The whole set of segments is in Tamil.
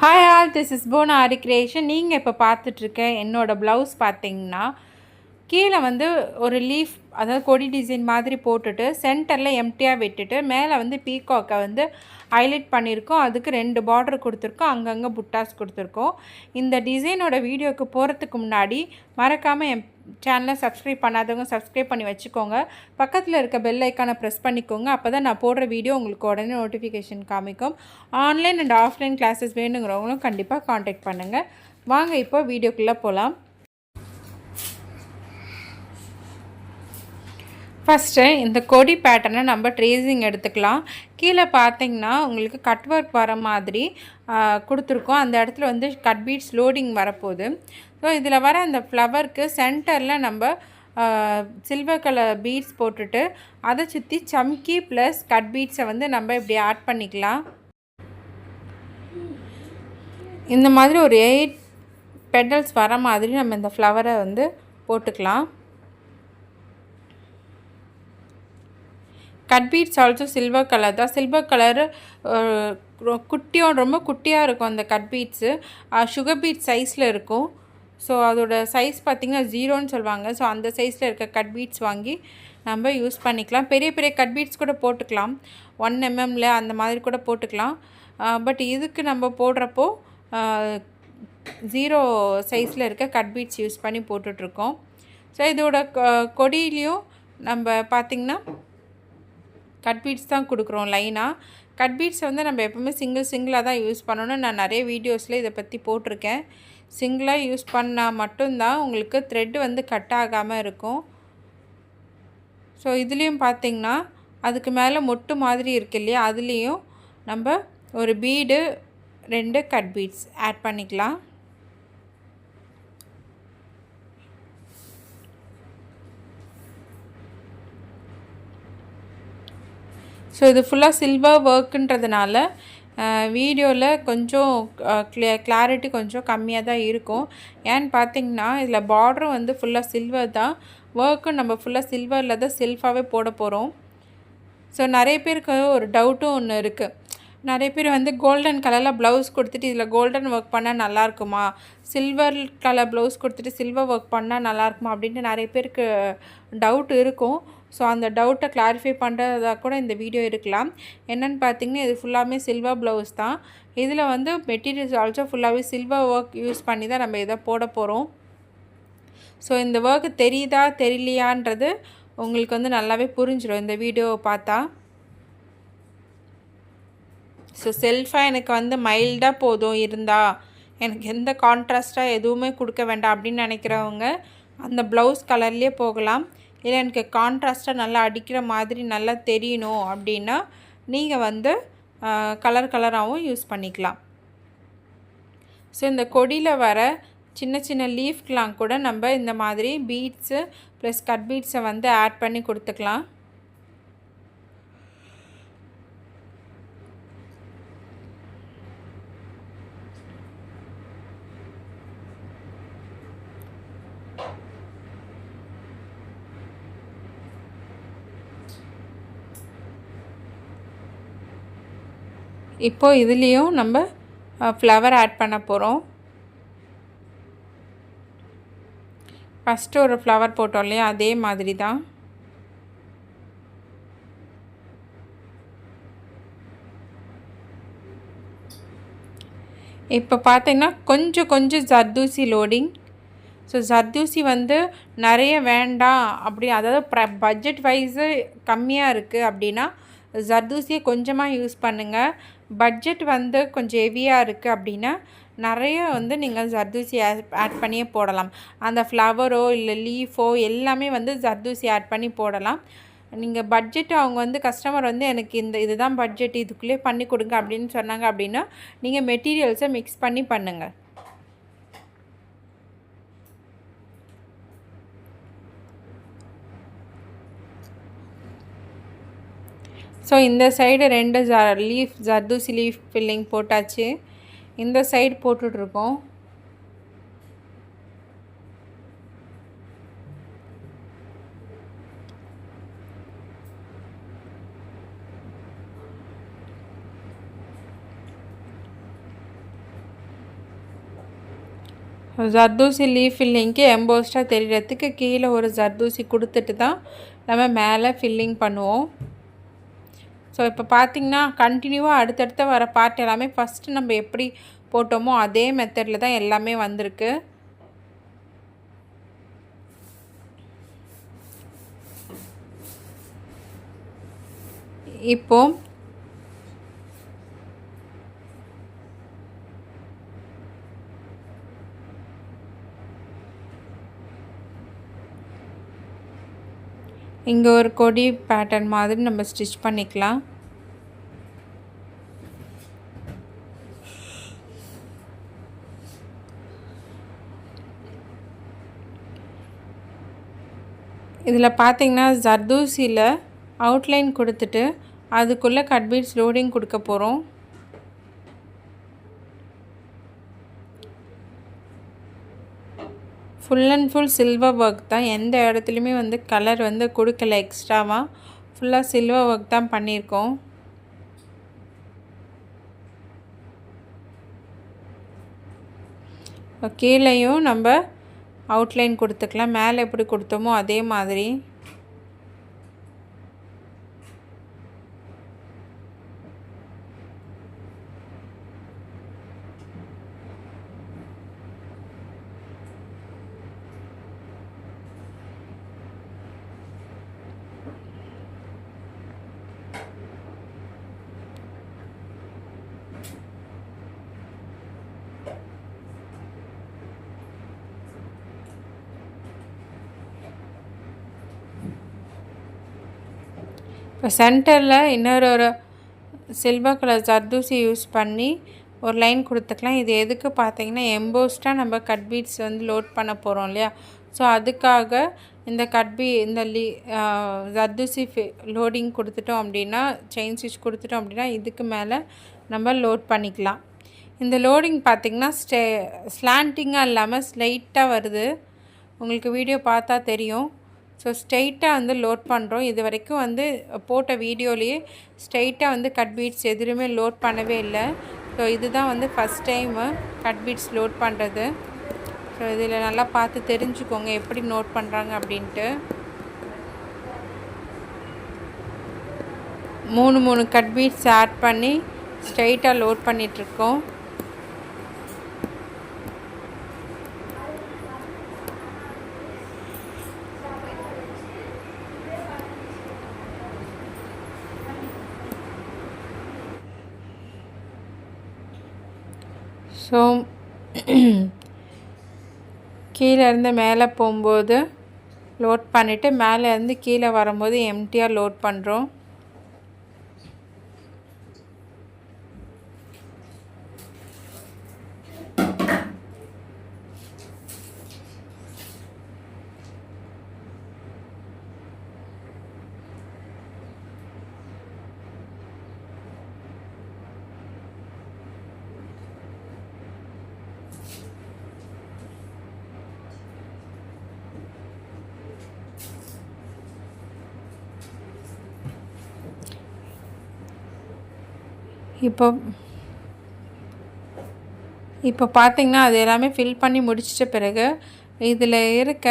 ஹாய் ஆல், திஸ் இஸ் போனா ஆரி கிரியேஷன். நீங்கள் இப்போ பார்த்துட்ருக்க என்னோடய ப்ளவுஸ் பார்த்தீங்கன்னா, கீழே வந்து ஒரு லீஃப், அதாவது கொடி டிசைன் மாதிரி போட்டுட்டு சென்டரில் எம்டியாக விட்டுட்டு மேலே வந்து பீகாக்கை வந்து ஹைலைட் பண்ணியிருக்கோம். அதுக்கு 2 பார்டர் கொடுத்துருக்கோம், அங்கங்கே புட்டாஸ் கொடுத்துருக்கோம். இந்த டிசைனோட வீடியோவுக்கு போகிறதுக்கு முன்னாடி மறக்காமல் என் சேனலை சப்ஸ்கிரைப் பண்ணாதவங்க சப்ஸ்கிரைப் பண்ணி வச்சுக்கோங்க. பக்கத்தில் இருக்க பெல் ஐக்கானை ப்ரெஸ் பண்ணிக்கோங்க. அப்போ தான் நான் போடுற வீடியோ உங்களுக்கு உடனே நோட்டிஃபிகேஷன் காமிக்கும். ஆன்லைன் அண்ட் ஆஃப்லைன் கிளாஸஸ் வேணுங்கிறவங்களும் கண்டிப்பாக காண்டாக்ட் பண்ணுங்கள். வாங்க இப்போ வீடியோக்குள்ளே போகலாம். ஃபஸ்ட்டு இந்த கொடி பேட்டர்னை நம்ம ட்ரேசிங் எடுத்துக்கலாம். கீழே பார்த்திங்கன்னா உங்களுக்கு கட் ஒர்க் வர மாதிரி கொடுத்துருக்கோம். அந்த இடத்துல வந்து கட் பீட்ஸ் லோடிங் வரப்போகுது. ஸோ இதில் வர அந்த ஃப்ளவருக்கு சென்டரில் நம்ம சில்வர் கலர் பீட்ஸ் போட்டுட்டு அதை சுற்றி சம்கி ப்ளஸ் கட் பீட்ஸை வந்து நம்ம இப்படி ஆட் பண்ணிக்கலாம். இந்த மாதிரி ஒரு 8 பெட்டல்ஸ் வர மாதிரி நம்ம இந்த ஃப்ளவரை வந்து போட்டுக்கலாம். Cut beads also silver colour தான். சில்வர் கலரு ரொம்ப குட்டியாக இருக்கும் அந்த கட் பீட்ஸு. சுகர் பீட் சைஸில் இருக்கும். ஸோ அதோட சைஸ் பார்த்திங்கன்னா 0ன்னு சொல்லுவாங்க. ஸோ அந்த சைஸில் இருக்க கட் பீட்ஸ் வாங்கி நம்ம யூஸ் பண்ணிக்கலாம். பெரிய பெரிய கட் பீட்ஸ் கூட போட்டுக்கலாம், 1 mmல அந்த மாதிரி கூட போட்டுக்கலாம். பட் இதுக்கு நம்ம போடுறப்போ 0 சைஸில் இருக்க கட் பீட்ஸ் யூஸ் பண்ணி போட்டுட்ருக்கோம். ஸோ இதோட கொடியிலையும் நம்ம பார்த்திங்கன்னா கட் பீட்ஸ் தான் கொடுக்குறோம் லைனாக. கட் பீட்ஸை வந்து நம்ம எப்போவுமே சிங்கிளாக தான் யூஸ் பண்ணணும். நான் நிறைய வீடியோஸில் இதை பற்றி போட்டிருக்கேன். சிங்கிளாக யூஸ் பண்ணால் மட்டும்தான் உங்களுக்கு த்ரெட் வந்து கட் ஆகாமல் இருக்கும். ஸோ இதுலேயும் பார்த்திங்கன்னா அதுக்கு மேலே மொட்டு மாதிரி இருக்கு இல்லையா, அதுலேயும் நம்ம ஒரு பீடு 2 கட் பீட்ஸ் ஆட் பண்ணிக்கலாம். ஸோ இது ஃபுல்லாக சில்வர் ஒர்க்குன்றதுனால வீடியோவில் கொஞ்சம் கிளாரிட்டி கொஞ்சம் கம்மியாக தான் இருக்கும். ஏன்னு பார்த்திங்கன்னா இதில் பார்டரும் வந்து ஃபுல்லாக சில்வர் தான், ஒர்க்கும் நம்ம ஃபுல்லாக சில்வரில் தான் செல்ஃபாகவே போட போகிறோம். ஸோ நிறைய பேருக்கு ஒரு டவுட்டும் ஒன்று இருக்குது. நிறைய பேர் வந்து கோல்டன் கலரில் ப்ளவுஸ் கொடுத்துட்டு இதில் கோல்டன் ஒர்க் பண்ணால் நல்லாயிருக்குமா, சில்வர் கலர் ப்ளவுஸ் கொடுத்துட்டு சில்வர் ஒர்க் பண்ணால் நல்லாயிருக்குமா அப்படின்ட்டு நிறைய பேருக்கு டவுட் இருக்கும். ஸோ அந்த டவுட்டை கிளாரிஃபை பண்ணுறதா கூட இந்த வீடியோ இருக்கலாம். என்னென்னு பார்த்திங்கன்னா இது ஃபுல்லாமே சில்வர் ப்ளவுஸ் தான். இதில் வந்து மெட்டீரியல்ஸ் ஆல்சோ ஃபுல்லாகவே சில்வர் ஒர்க் யூஸ் பண்ணி தான் நம்ம இதை போட போகிறோம். ஸோ இந்த ஒர்க்கு தெரியுதா தெரியலையான்றது உங்களுக்கு வந்து நல்லாவே புரிஞ்சிடும் இந்த வீடியோவை பார்த்தா. ஸோ செல்ஃபாக எனக்கு வந்து மைல்டாக போதும் இருந்தால், எனக்கு எந்த கான்ட்ராஸ்ட்டாக எதுவுமே கொடுக்க வேண்டாம் அப்படின்னு நினைக்கிறவங்க அந்த ப்ளவுஸ் கலர்லேயே போகலாம். இல்லை எனக்கு கான்ட்ராஸ்ட்டாக நல்லா அடிக்கிற மாதிரி நல்லா தெரியணும் அப்படின்னா நீங்கள் வந்து கலராகவும் யூஸ் பண்ணிக்கலாம். ஸோ இந்த கொடியில் வர சின்ன சின்ன லீஃப்க்கெலாம் கூட நம்ம இந்த மாதிரி பீட்ஸு ப்ளஸ் கட் பீட்ஸை வந்து ஆட் பண்ணி கொடுத்துக்கலாம். இப்போது இதுலேயும் நம்ம ஃப்ளவர் ஆட் பண்ண போகிறோம். ஃபஸ்ட்டு ஒரு ஃப்ளவர் போட்டோம் இல்லையா, அதே மாதிரி தான். இப்போ பார்த்திங்கன்னா கொஞ்சம் ஜர்தூசி லோடிங். ஸோ ஜர்தூசி வந்து நிறைய வேண்டாம் அப்படி, அதாவது பட்ஜெட் வைஸு கம்மியாக இருக்குது அப்படின்னா ஜர்தூசியை கொஞ்சமாக யூஸ் பண்ணுங்கள். பட்ஜெட் வந்து கொஞ்சம் ஹெவியாக இருக்குது அப்படின்னா நிறைய வந்து நீங்கள் ஜர்தூசி ஆட் பண்ணியே போடலாம். அந்த ஃப்ளவரோ இல்லை லீஃபோ எல்லாமே வந்து ஜர்தூசி ஆட் பண்ணி போடலாம். நீங்கள் பட்ஜெட் அவங்க வந்து கஸ்டமர் வந்து எனக்கு இதுதான் பட்ஜெட், இதுக்குள்ளே பண்ணி கொடுங்க அப்படின்னு சொன்னாங்க அப்படின்னா நீங்கள் மெட்டீரியல்ஸை மிக்ஸ் பண்ணி பண்ணுங்கள். ஸோ இந்த சைடு 2 ஜர்தூசி லீஃப் ஃபில்லிங் போட்டாச்சு. இந்த சைடு போட்டுட்ருக்கோம். ஜர்தோசி லீஃப் ஃபில்லிங்க்கு எம்போஸ்டாக தெரியறதுக்கு கீழே ஒரு ஜர்தோசி கொடுத்துட்டு தான் நம்ம மேலே ஃபில்லிங் பண்ணுவோம். ஸோ இப்போ பார்த்திங்கன்னா கண்டினியூவாக அடுத்தடுத்த வர பார்ட் எல்லாமே ஃபஸ்ட்டு நம்ம எப்படி போட்டோமோ அதே மெத்தடில் தான் எல்லாமே வந்திருக்கு. இப்போது இங்கே ஒரு கொடி பேட்டர்ன் மாதிரி நம்ம ஸ்டிச் பண்ணிக்கலாம். இதில் பார்த்திங்கன்னா ஜர்தோசியில் அவுட்லைன் கொடுத்துட்டு அதுக்குள்ளே கட் பீட்ஸ் லோடிங் கொடுக்க போகிறோம். Full and full silver work தான். எந்த இடத்துலையுமே வந்து கலர் வந்து கொடுக்கல எக்ஸ்ட்ராவாக. ஃபுல்லாக சில்வர் ஒர்க் தான் பண்ணியிருக்கோம். கீழேயும் நம்ம அவுட்லைன் கொடுத்துக்கலாம். மேலே எப்படி கொடுத்தோமோ அதே மாதிரி. இப்போ சென்டரில் இன்னொரு சில்வர் கலர் ஜர்தோசி யூஸ் பண்ணி ஒரு லைன் கொடுத்துக்கலாம். இது எதுக்கு பார்த்தீங்கன்னா எம்போஸ்டாக நம்ம கட் பீட்ஸ் வந்து லோட் பண்ண போகிறோம் இல்லையா. ஸோ அதுக்காக இந்த இந்த ஜர்தோசி லோடிங் கொடுத்துட்டோம் அப்படின்னா, செயின் ஸ்டிச் கொடுத்துட்டோம் அப்படின்னா இதுக்கு மேலே நம்ம லோட் பண்ணிக்கலாம். இந்த லோடிங் பார்த்திங்கன்னா ஸ்லாண்டிங்காக இல்லாமல் ஸ்ட்ரைட்டாக வருது. உங்களுக்கு வீடியோ பார்த்தா தெரியும். ஸோ ஸ்ட்ரெயிட்டாக வந்து லோட் பண்ணுறோம். இது வரைக்கும் வந்து போட்ட வீடியோலேயே ஸ்ட்ரெயிட்டாக வந்து கட் பீட்ஸ் எதுவுமே லோட் பண்ணவே இல்லை. ஸோ இதுதான் வந்து first time cut beads load பண்ணுறது. ஸோ இதில் நல்லா பார்த்து தெரிஞ்சுக்கோங்க எப்படி நோட் பண்ணுறாங்க அப்படின்ட்டு. 3 கட் பீட்ஸ் ஆட் பண்ணி ஸ்ட்ரெயிட்டாக லோட் பண்ணிகிட்ருக்கோம். ஸோ கீழேருந்து மேலே போகும்போது லோட் பண்ணிவிட்டு மேலேருந்து கீழே வரும்போது எம்டியாக லோட் பண்ணுறோம். இப்போ பார்த்திங்கன்னா அது எல்லாமே ஃபில் பண்ணி முடிச்சிட்ட பிறகு இதில் இருக்க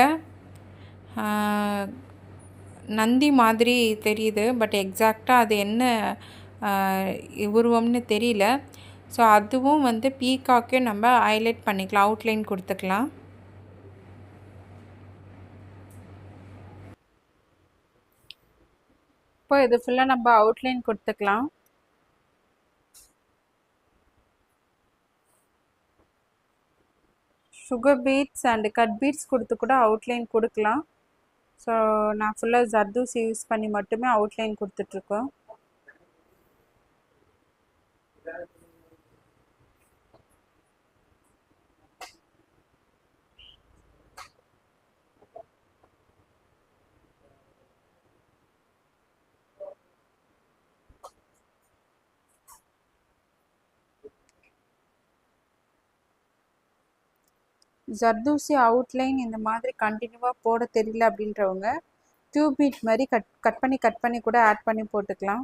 நந்தி மாதிரி தெரியுது. பட் எக்ஸாக்டாக அது என்ன உருவம்னு தெரியல. ஸோ அதுவும் வந்து பீகாக்கே நம்ம ஹைலைட் பண்ணிக்கலாம், அவுட்லைன் கொடுத்துக்கலாம். இப்போ இது ஃபுல்லாக நம்ம அவுட்லைன் கொடுத்துக்கலாம். Sugar beads and cut beads கொடுத்து கூட அவுட்லைன் கொடுக்கலாம். ஸோ நான் ஃபுல்லாக ஜர்தோசி யூஸ் பண்ணி மட்டுமே அவுட்லைன் கொடுத்துட்ருக்கோம். ஜர்தோசி அவுட்லைன் இந்த மாதிரி கண்டினியூவாக போட தெரியல அப்படின்றவங்க 2 பீட் மாதிரி கட் பண்ணி கூட ஆட் பண்ணி போட்டுக்கலாம்.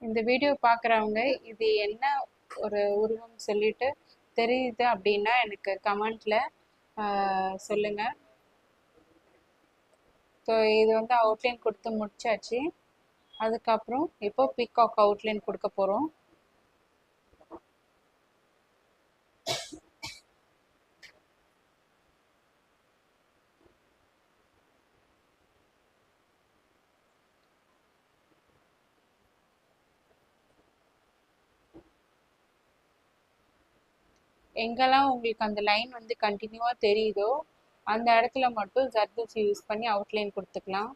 இந்த வீடியோ பார்க்குறவங்க இது என்ன ஒரு உருவம் சொல்லிட்டு தெரியுது அப்படின்னா எனக்கு கமெண்ட்டில் சொல்லுங்கள். ஸோ இது வந்து அவுட்லைன் கொடுத்து முடிச்சாச்சு. அதுக்கப்புறம் இப்போ பீகாக் அவுட்லைன் கொடுக்க போகிறோம். எங்கெல்லாம் உங்களுக்கு அந்த லைன் வந்து கண்டினியூவாக தெரியுதோ அந்த இடத்துல மட்டும் ஜர்தோசி யூஸ் பண்ணி அவுட்லைன் கொடுத்துக்கலாம்.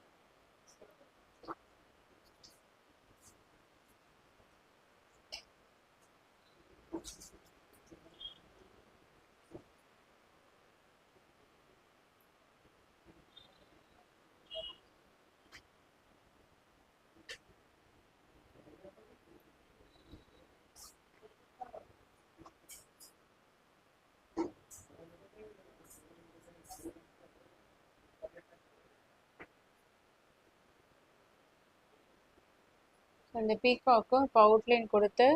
இந்த பீகாக்கும் இப்போ அவுட்லைன் கொடுத்து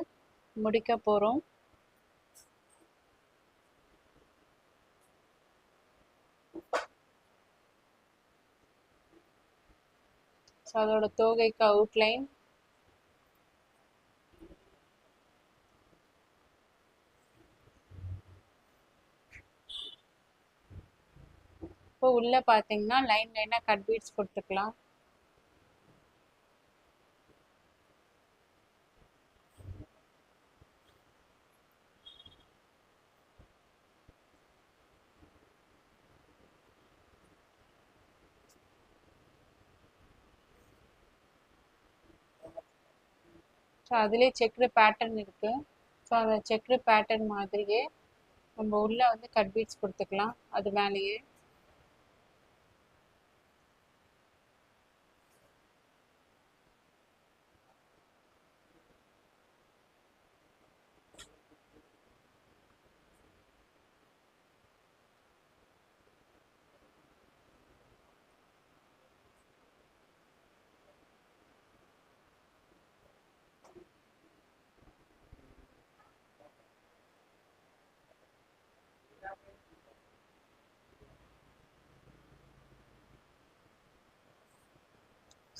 முடிக்க போகிறோம். ஸோ அதோட தோகைக்கு அவுட்லைன், இப்போ உள்ளே பார்த்தீங்கன்னா லைன் லைனாக கட் பீட்ஸ் கொடுத்துக்கலாம். ஸோ அதுலேயே செக்டு பேட்டர்ன் இருக்குது. ஸோ அந்த செக்டு பேட்டர்ன் மாதிரியே நம்ம உள்ளே வந்து கட் பீட்ஸ் கொடுத்துக்கலாம் அது மேலேயே.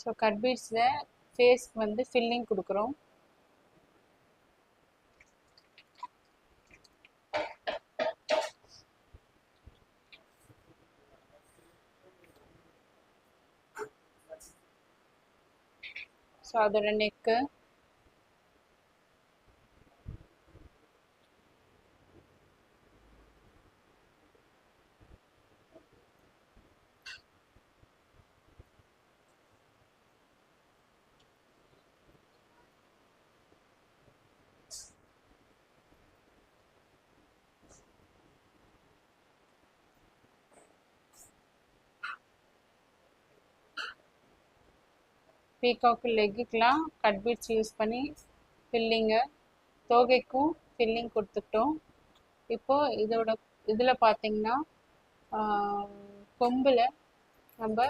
ஸோ கட் பீட்ஸில் ஃபேஸ்க்கு வந்து ஃபில்லிங் கொடுக்குறோம். ஸோ அதோட நெக்கு, பீகாக்கு லெக்குக்கெலாம் கட் பீட்ஸ் யூஸ் பண்ணி ஃபில்லிங்கு, தோகைக்கும் ஃபில்லிங் கொடுத்துட்டோம். இப்போது இதில் பார்த்தீங்கன்னா கொம்பில் நம்ம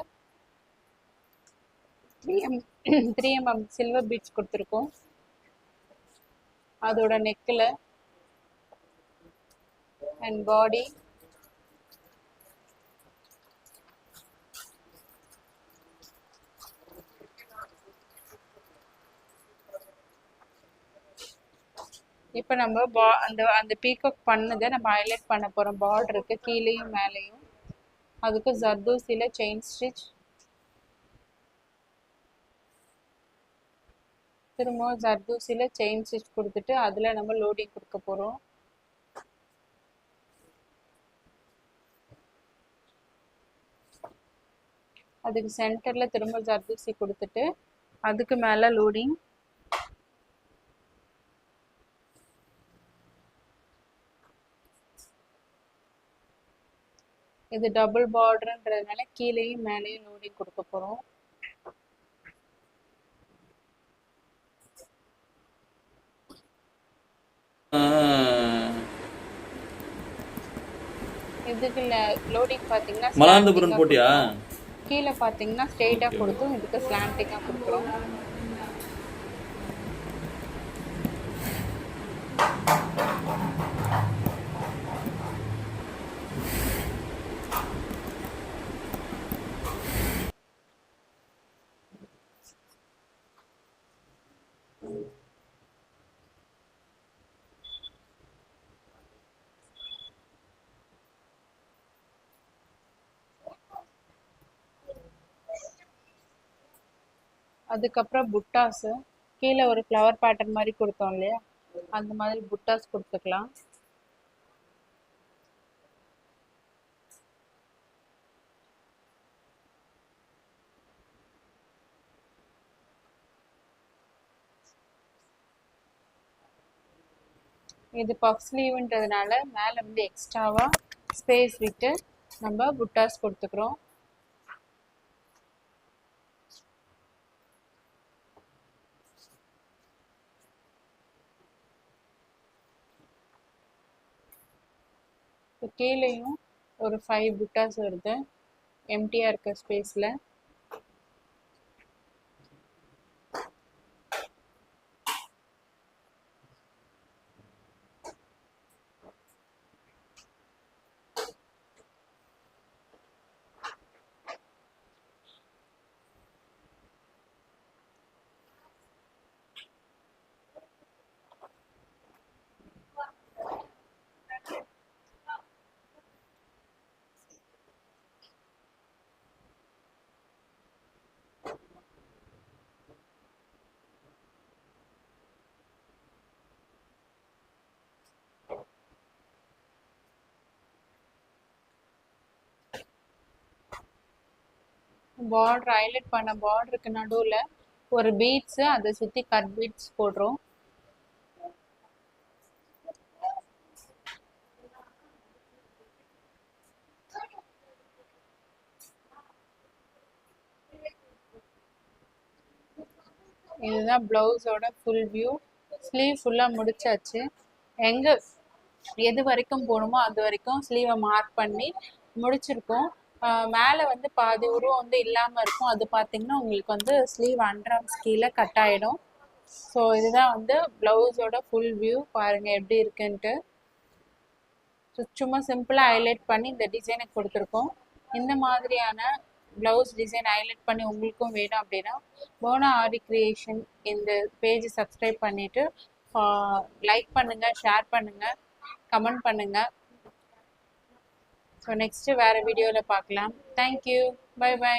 3mm சில்வர் பீட்ஸ் கொடுத்துருக்கோம். அதோட நெக்கில் அண்ட் பாடி, இப்போ நம்ம அந்த பீகாக் பண்ணதை நம்ம ஹைலைட் பண்ண போகிறோம். பார்டருக்கு கீழேயும் மேலேயும். அதுக்கு ஜர்தோசியில் செயின் ஸ்டிச், திரும்ப ஜர்தோசியில் செயின் ஸ்டிச் கொடுத்துட்டு அதில் நம்ம லோடிங் கொடுக்க போகிறோம். அதுக்கு சென்டரில் திரும்ப ஜர்தோசி கொடுத்துட்டு அதுக்கு மேலே லோடிங். இது டபுள் பார்டர்ன்றதுனால கீழேயும் மேலேயும் லோடிங் கொடுக்க போகிறோம். இதுக்கு லோடிங் பார்த்தீங்கன்னா மலாந்தபுரம் போட்டியா, கீழே பார்த்தீங்கன்னா ஸ்ட்ரெயிட்டாக கொடுத்தும் இதுக்கு ஸ்லாண்டிங்காக கொடுக்குறோம். அதுக்கப்புறம் புட்டாஸு கீழே ஒரு ஃப்ளவர் பேட்டர்ன் மாதிரி கொடுத்தோம் இல்லையா, அந்த மாதிரி புட்டாஸ் கொடுத்துக்கலாம். இது பஃப் ஸ்லீவ்ன்றதுனால மேலே வந்து எக்ஸ்ட்ராவாக ஸ்பேஸ் விட்டு நம்ம புட்டாஸ் கொடுத்துக்கிறோம். இப்போ கீழேயும் ஒரு 5 புட்டாஸ் வருது எம்டியாக இருக்க ஸ்பேஸில். பார்டர் ஹைலைட் பண்ண பார்டருக்கு நடுவில் ஒரு பீட்ஸு, அதை சுற்றி கட் பீட்ஸ் போடுறோம். இதுதான் ப்ளவுஸோட ஃபுல் வியூ. ஸ்லீவ் ஃபுல்லாக முடிச்சாச்சு. எங்கே எது வரைக்கும் போகணுமோ அது வரைக்கும் ஸ்லீவை மார்க் பண்ணி முடிச்சிருக்கோம். மேலே வந்து பாதி உருவம் வந்து இல்லாமல் இருக்கும். அது பார்த்தீங்கன்னா உங்களுக்கு வந்து ஸ்லீவ் அண்டர்ஆர்ம்ஸ் கீழே கட் ஆகிடும். ஸோ இதுதான் வந்து ப்ளவுஸோட ஃபுல் வியூ. பாருங்கள் எப்படி இருக்குன்ட்டு. சும்மா சிம்பிளாக ஹைலைட் பண்ணி இந்த டிசைனை கொடுத்துருக்கோம். இந்த மாதிரியான ப்ளவுஸ் டிசைன் ஹைலைட் பண்ணி உங்களுக்கும் வேணும் அப்படின்னா போனா ஆரி கிரியேஷன் இந்த பேஜ் சப்ஸ்கிரைப் பண்ணிவிட்டு லைக் பண்ணுங்கள், ஷேர் பண்ணுங்கள், கமெண்ட் பண்ணுங்கள். ஸோ நெக்ஸ்ட்டு வேறு வீடியோவில் பார்க்கலாம். தேங்க்யூ. Bye by.